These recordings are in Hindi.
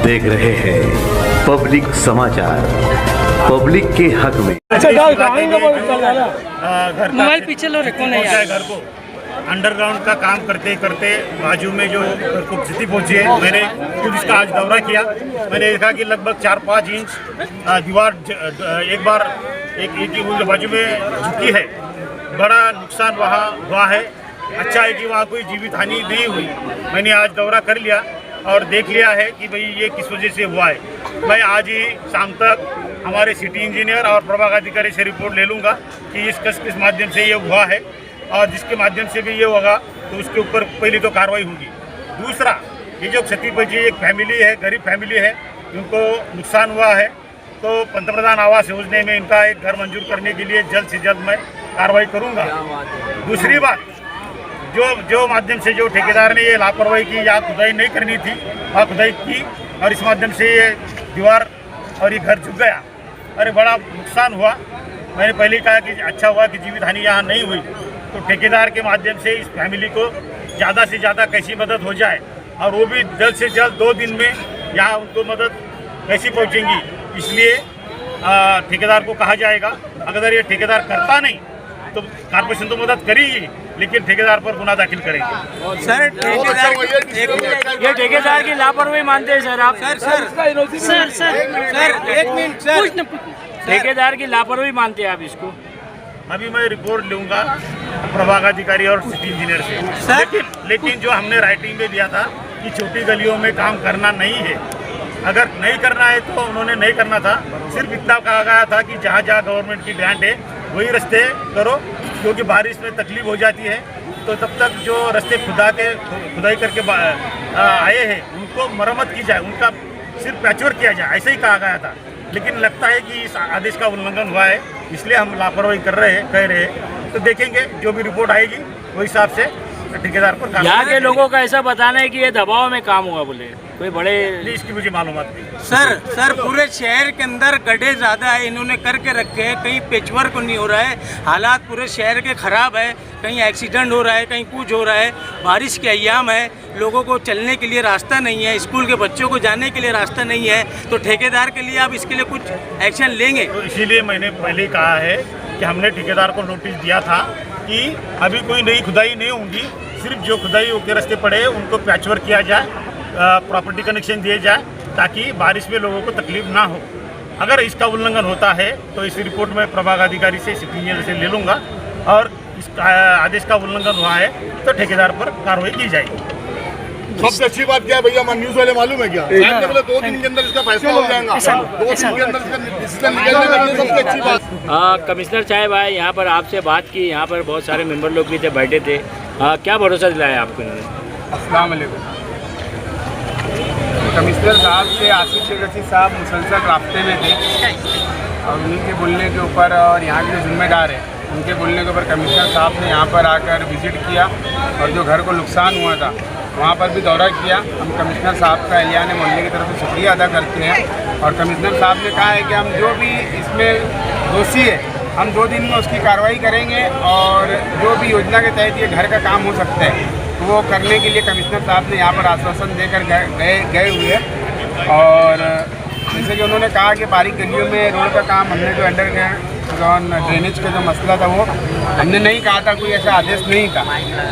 देख रहे हैं पब्लिक समाचार, पब्लिक के हक में। मोबाइल पीछे लो, रखो नहीं यार। घर को अंडरग्राउंड का काम करते करते बाजू में जो घर को क्षति पहुंची है, मैंने खुद इसका आज दौरा किया। मैंने देखा कि लगभग 4-5 इंच दीवार एक बार एक बाजू में झुकी है। बड़ा नुकसान वहाँ हुआ है। अच्छा है कि वहाँ कोई जीवित हानि नहीं हुई। मैंने आज दौरा कर लिया और देख लिया है कि भाई ये किस वजह से हुआ है। मैं आज ही शाम तक हमारे सिटी इंजीनियर और प्रभाग अधिकारी से रिपोर्ट ले लूँगा कि किस माध्यम से ये हुआ है, और जिसके माध्यम से भी ये होगा तो उसके ऊपर पहले तो कार्रवाई होगी। दूसरा, ये जो क्षति पहुंची एक फैमिली है, गरीब फैमिली है, उनको नुकसान हुआ है, तो पंतप्रधान आवास योजना में इनका एक घर मंजूर करने के लिए जल्द से जल्द मैं कार्रवाई करूँगा। दूसरी बात, जो माध्यम से जो ठेकेदार ने ये लापरवाही की या खुदाई नहीं करनी थी, वहाँ खुदाई की और इस माध्यम से ये दीवार और ये घर झुक गया। अरे बड़ा नुकसान हुआ। मैंने पहले कहा कि अच्छा हुआ कि जीवित हानि यहाँ नहीं हुई। तो ठेकेदार के माध्यम से इस फैमिली को ज़्यादा से ज़्यादा कैसी मदद हो जाए, और वो भी जल्द से जल्द 2 दिन में यहाँ उनको मदद कैसी पहुँचेंगी, इसलिए ठेकेदार को कहा जाएगा। अगर ये ठेकेदार करता नहीं तो कॉर्पोरेशन तो मदद करेगी, लेकिन ठेकेदार पर गुना दाखिल करेंगे। सर, ये ठेकेदार की लापरवाही मानते हैं सर आप? सर एक मिनट सर, ठेकेदार की लापरवाही मानते हैं आप इसको? अभी मैं रिपोर्ट लूँगा प्रभाग अधिकारी और सिटी इंजीनियर से। लेकिन जो हमने राइटिंग में दिया था कि छोटी गलियों में काम करना नहीं है, अगर नहीं करना है तो उन्होंने नहीं करना था। सिर्फ इतना कहा गया था कि जहाँ जहाँ गवर्नमेंट की ग्रांट है वही रास्ते करो, क्योंकि बारिश में तकलीफ हो जाती है। तो तब तक जो रास्ते खुदाई करके आए हैं उनको मरम्मत की जाए, उनका सिर्फ पैचवर्क किया जाए, ऐसे ही कहा गया था। लेकिन लगता है कि इस आदेश का उल्लंघन हुआ है, इसलिए हम लापरवाही कह रहे हैं। तो देखेंगे जो भी रिपोर्ट आएगी वो हिसाब से ठेकेदार पर। यहाँ के लोगों का ऐसा बताना है कि ये दबाव में काम हुआ, बोले कोई बड़े, इसकी मुझे मालूमात नहीं। सर पूरे शहर के अंदर गड्ढे ज़्यादा है, इन्होंने करके रखे हैं, कहीं पेचवर्क नहीं हो रहा है, हालात पूरे शहर के ख़राब है, कहीं एक्सीडेंट हो रहा है, कहीं कुछ हो रहा है। बारिश के अय्याम है, लोगों को चलने के लिए रास्ता नहीं है, स्कूल के बच्चों को जाने के लिए रास्ता नहीं है, तो ठेकेदार के लिए आप इसके लिए कुछ एक्शन लेंगे? तो इसीलिए मैंने पहले कहा है कि हमने ठेकेदार को नोटिस दिया था कि अभी कोई नई खुदाई नहीं होगी, सिर्फ जो खुदाई के रास्ते पड़े उनको पैचवर्क किया जाए, प्रॉपर्टी कनेक्शन दिए जाए, ताकि बारिश में लोगों को तकलीफ ना हो। अगर इसका उल्लंघन होता है तो इस रिपोर्ट में प्रभाग अधिकारी से सिटी इंजीनियर से ले लूँगा, और इस आदेश का उल्लंघन हुआ है तो ठेकेदार पर कार्रवाई की जाएगी। सबसे अच्छी बात क्या है भैया, न्यूज़ वाले मालूम है क्या? 2 दिन के अंदर इसका फैसला हो जाएगा, 2 दिन के अंदर इसका डिसीजन निकलने लगे। सबसे अच्छी बात। कमिश्नर साहब आए यहाँ पर, आपसे बात की, यहाँ पर बहुत सारे मेंबर लोग भी थे, बैठे थे, क्या भरोसा दिलाया आपको इन्होंने? अस्सलाम वालेकुम। कमिश्नर साहब से आसिफ शेख रशीद साहब मुसलसल रास्ते में थे, और उन्हीं के बोलने के ऊपर और यहाँ के जो जिम्मेदार हैं उनके बोलने के ऊपर कमिश्नर साहब ने यहाँ पर आकर विज़िट किया, और जो घर को नुकसान हुआ था वहाँ पर भी दौरा किया। हम कमिश्नर साहब का एलियान मोहल्ले की तरफ से शुक्रिया अदा करते हैं, और कमिश्नर साहब ने कहा है कि हम जो भी इसमें दोषी है हम 2 दिन में उसकी कार्रवाई करेंगे, और जो भी योजना के तहत ये घर का काम हो सकता है तो वो करने के लिए कमिश्नर साहब ने यहाँ पर आश्वासन देकर गए हुए हैं। और जैसे कि उन्होंने कहा कि बारीक गलियों में रोड का काम, हमने जो अंडरग्राउंड ड्रेनेज का जो मसला था वो हमने नहीं कहा था, कोई ऐसा आदेश नहीं था,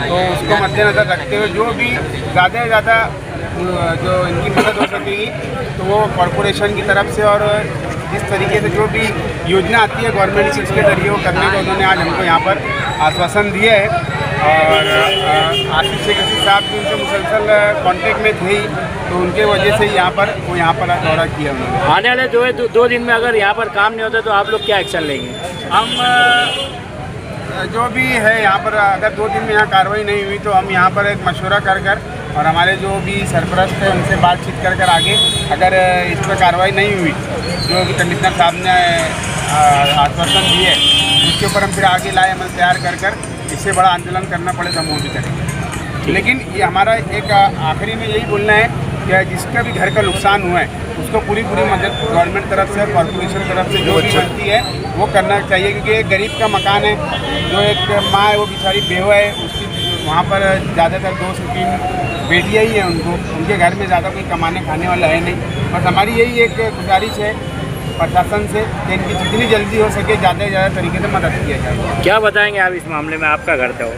तो उसको मद्देनज़र रखते हुए जो भी ज़्यादा से ज़्यादा जो इनकी मदद हो सकेगी तो वो कॉरपोरेशन की तरफ से, और जिस तरीके से जो भी योजना आती है गवर्नमेंट की उसके जरिए वो करने को उन्होंने आज हमको यहाँ पर आश्वासन दिया है। और आसिफ शेख रशीद साहब भी उनसे मुसलसल कांटेक्ट में थे ही, तो उनके वजह से यहाँ पर दौरा किया उन्होंने। आने वाले 2 दिन में अगर यहाँ पर काम नहीं होता तो आप लोग क्या एक्शन लेंगे? हम जो भी है यहाँ पर, अगर 2 दिन में यहाँ कार्रवाई नहीं हुई तो हम यहाँ पर एक मशवरा कर और हमारे जो भी सरपरस्त है उनसे बातचीत कर आगे, अगर इस पर कार्रवाई नहीं हुई जो भी कमिश्नर साहब ने आश्वासन दिए उसके ऊपर हम फिर आगे लाए अमल तैयार कर इससे बड़ा आंदोलन करना पड़े तो हम वो भी करेंगे। लेकिन ये हमारा एक आखिरी में यही बोलना है कि जिसका भी घर का नुकसान हुआ है उसको पूरी मदद गवर्नमेंट तरफ से, कॉर्पोरेशन तरफ से जो भी बनती है वो करना चाहिए, क्योंकि एक गरीब का मकान है, जो एक माँ है वो बेचारी बेवा है, उसकी वहाँ पर ज़्यादातर 2 से 3 बेटियाँ ही हैं उनके घर में ज़्यादा कोई कमाने खाने वाला है नहीं। बस हमारी यही एक गुजारिश है प्रशासन से कि इनकी जितनी जल्दी हो सके ज़्यादा से ज़्यादा तरीके से मदद किया जाए। क्या बताएंगे आप इस मामले में, आपका घर था वो?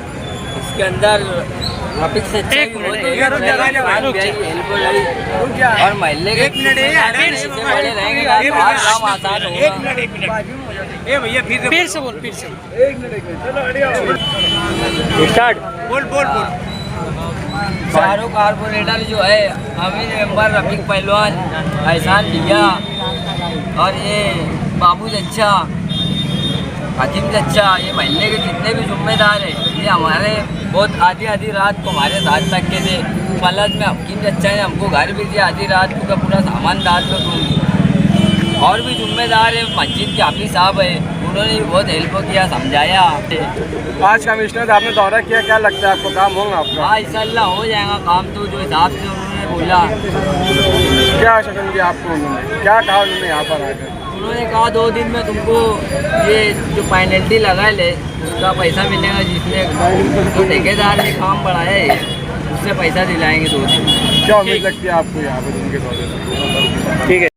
इसके अंदर रफीक से हेल्प हो रही और महल्ले के बड़े रहेंगे काम आसान होगा। ए भैया फिर से बोल स्टार्ट। बोल चारों कारपोरेटर जो है अमीन मेंबर रफीक पहलवान, एहसान लिया और ये बाबू चच्चा, हकीम चच्चा, ये महल्ले के जितने भी जिम्मेदार हैं ये हमारे बहुत आधी रात को हमारे साथ तक के थे। प्लस में हकीम चच्चा ने हमको घर भी दिया आधी रात को का पूरा सामान डाल दो तुम। और भी जिम्मेदार है मस्जिद के हाफिज साहब है, उन्होंने भी बहुत हेल्प किया, समझाया। आज कमिश्नर आपने दौरा किया, क्या लगता है आपको काम होगा आपका? हाँ इंशाल्लाह हो जाएगा काम, तो जो हिसाब से उन्होंने बोला। क्या आश्वासन दिया आपको उन्होंने, क्या कहा उन्होंने यहाँ पर आकर? उन्होंने कहा 2 दिन में तुमको ये जो पेनल्टी लगा ले उसका पैसा मिलेगा, जिसने तो ठेकेदार ने काम बढ़ाया है उससे पैसा दिलाएंगे 2 दिन। क्या उम्मीद लगती है आपको यहाँ पर उनके दौरे से? ठीक है।